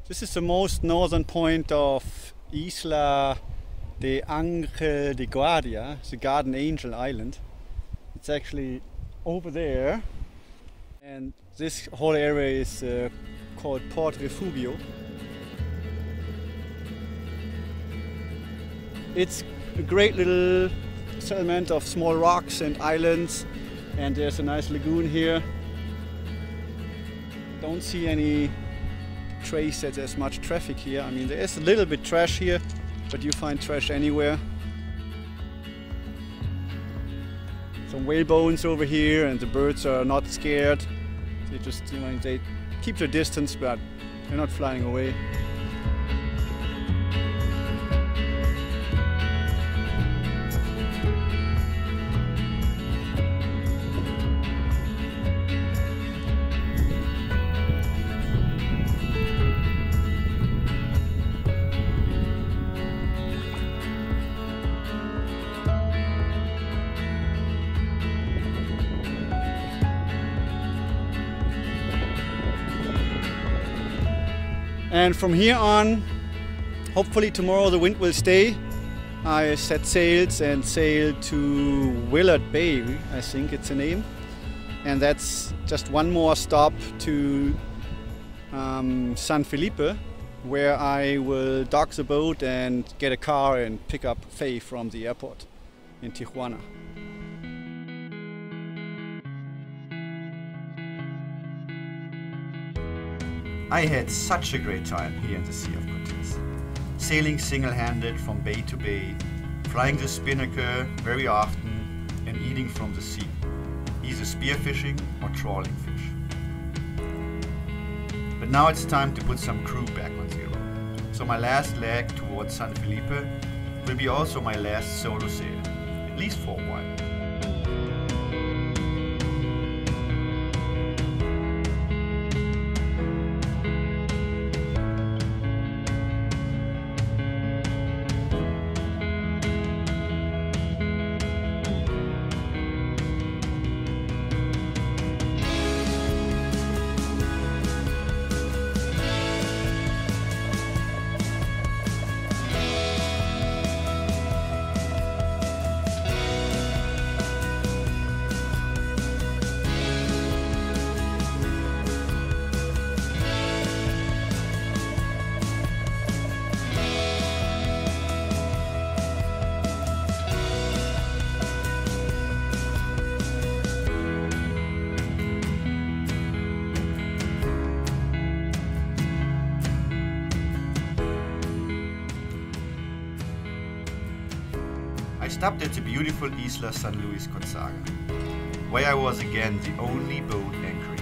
This is the most northern point of Isla de Ángel de Guardia, the Garden Angel Island. It's actually over there, and this whole area is called Port Refugio. It's a great little settlement of small rocks and islands, and there's a nice lagoon here. Don't see any trace that there's much traffic here. I mean, there is a little bit trash here, but you find trash anywhere. Some whale bones over here, and the birds are not scared. They just, they keep their distance, but they're not flying away. And from here on, hopefully tomorrow the wind will stay. I set sails and sailed to Willard Bay, I think it's the name. And that's just one more stop to San Felipe, where I will dock the boat and get a car and pick up Faye from the airport in Tijuana. I had such a great time here in the Sea of Cortez. Sailing single-handed from bay to bay, flying the spinnaker very often, and eating from the sea, either spearfishing or trawling fish. But now it's time to put some crew back on zero. So my last leg towards San Felipe will be also my last solo sail, at least for a while. I stopped at the beautiful Isla San Luis Gonzaga, where I was again the only boat anchoring.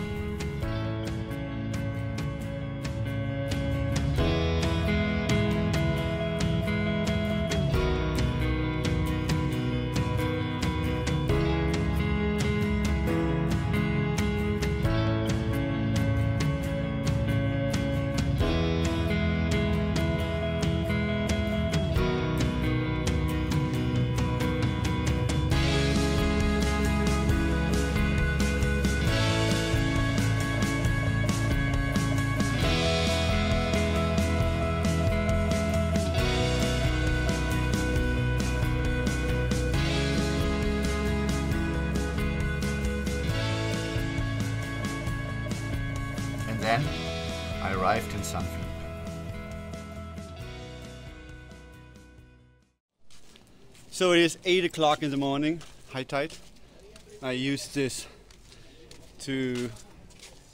Then I arrived in San Felipe. So it is 8 o'clock in the morning, high tide. I used this to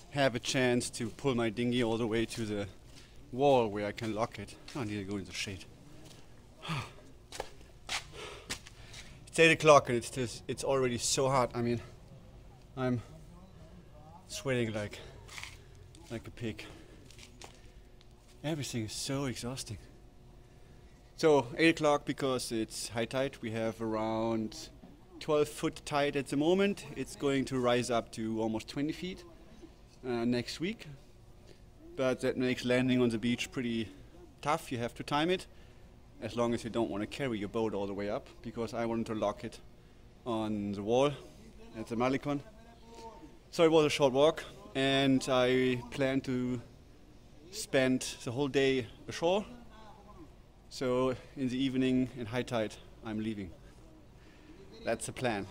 have a chance to pull my dinghy all the way to the wall where I can lock it. Oh, I need to go in the shade. It's 8 o'clock and it's already so hot. I mean, I'm sweating like a pig. Everything is so exhausting. So 8 o'clock because it's high tide. We have around 12-foot tide at the moment. It's going to rise up to almost 20 feet next week. But that makes landing on the beach pretty tough. You have to time it, as long as you don't want to carry your boat all the way up, because I wanted to lock it on the wall at the Malecon. So it was a short walk, and I plan to spend the whole day ashore. So in the evening, in high tide, I'm leaving. That's the plan.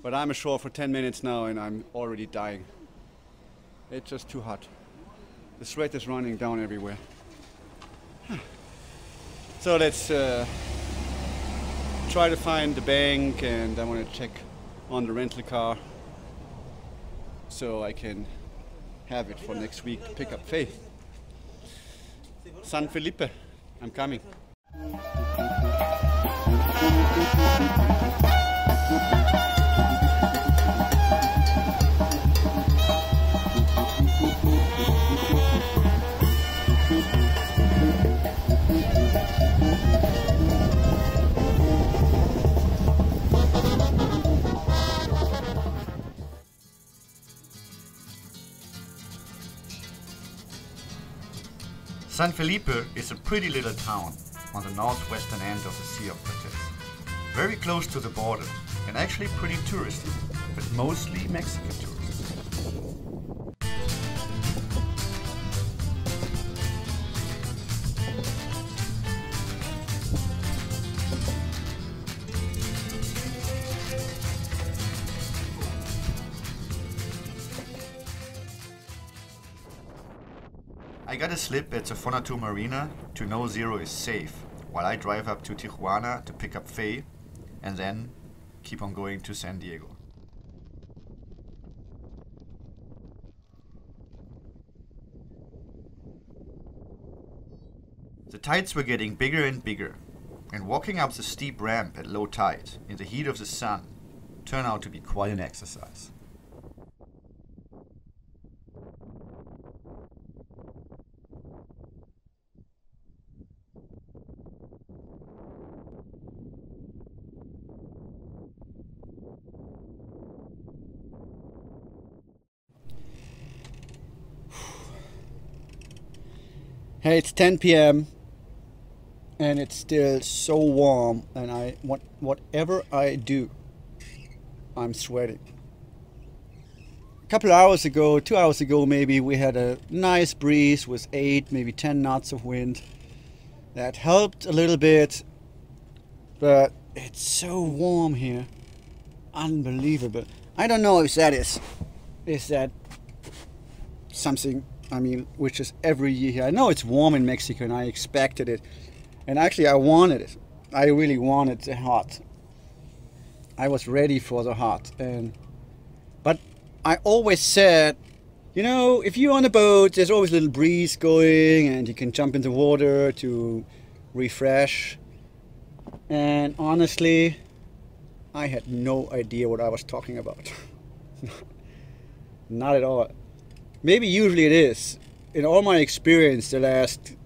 But I'm ashore for 10 minutes now and I'm already dying. It's just too hot. The sweat is running down everywhere. So let's try to find the bank, and I want to check on the rental car so I can have it for next week to pick up Faith. San Felipe, I'm coming. San Felipe is a pretty little town on the northwestern end of the Sea of Cortez. Very close to the border and actually pretty touristy, but mostly Mexican tourists. I got a slip at the Fonatu Marina to know Zero is safe, while I drive up to Tijuana to pick up Faye, and then keep on going to San Diego. The tides were getting bigger and bigger, and walking up the steep ramp at low tide in the heat of the sun turned out to be quite an exercise. Hey, it's 10 p.m. and it's still so warm, and whatever I do, I'm sweating. A couple of hours ago, 2 hours ago maybe, we had a nice breeze with 8, maybe 10 knots of wind. That helped a little bit, but it's so warm here. Unbelievable. I don't know if that is that something, I mean, which is every year here. I know it's warm in Mexico and I expected it. And actually I wanted it. I really wanted the hot. I was ready for the hot. But I always said, you know, if you're on a boat, there's always a little breeze going and you can jump in the water to refresh. And honestly, I had no idea what I was talking about. Not at all. Maybe usually it is. In all my experience, the last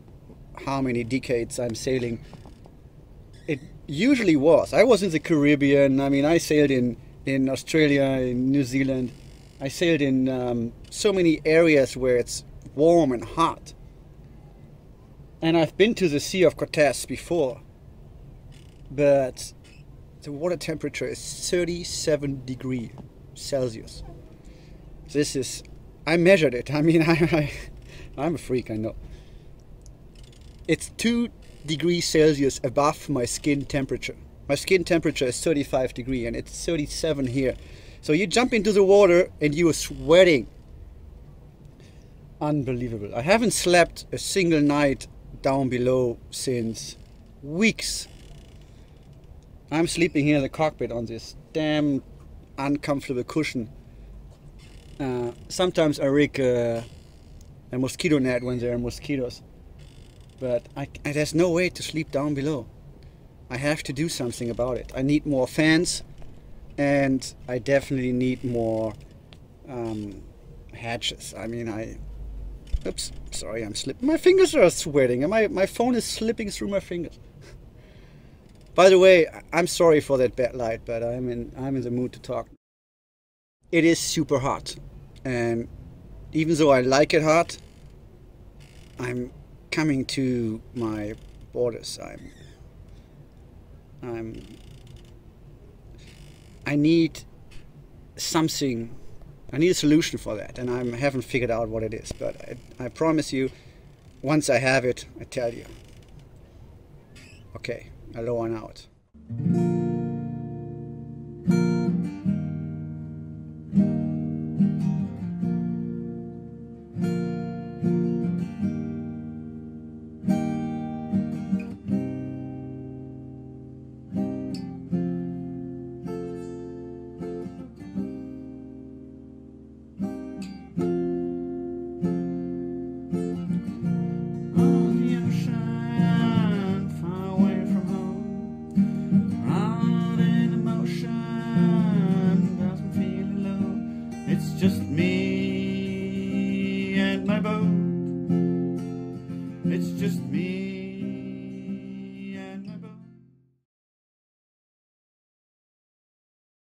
how many decades I'm sailing, it usually was. I was in the Caribbean. I mean, I sailed in Australia, in New Zealand. I sailed in so many areas where it's warm and hot. And I've been to the Sea of Cortez before. But the water temperature is 37 degrees Celsius. This is... I measured it. I mean, I'm a freak, I know. It's 2 degrees Celsius above my skin temperature. My skin temperature is 35 degrees and it's 37 here. So you jump into the water and you are sweating. Unbelievable. I haven't slept a single night down below since weeks. I'm sleeping here in the cockpit on this damn uncomfortable cushion. Sometimes I rig a mosquito net when there are mosquitoes, but there's no way to sleep down below. I have to do something about it. I need more fans, and I definitely need more hatches. I mean, oops, sorry, I'm slipping. My fingers are sweating, and my phone is slipping through my fingers. By the way, I'm sorry for that bad light, but I'm in the mood to talk. It is super hot, and even though I like it hot, I'm coming to my borders. I need something. I need a solution for that, and I haven't figured out what it is. But I promise you, once I have it, I tell you. Okay, Aloha and out.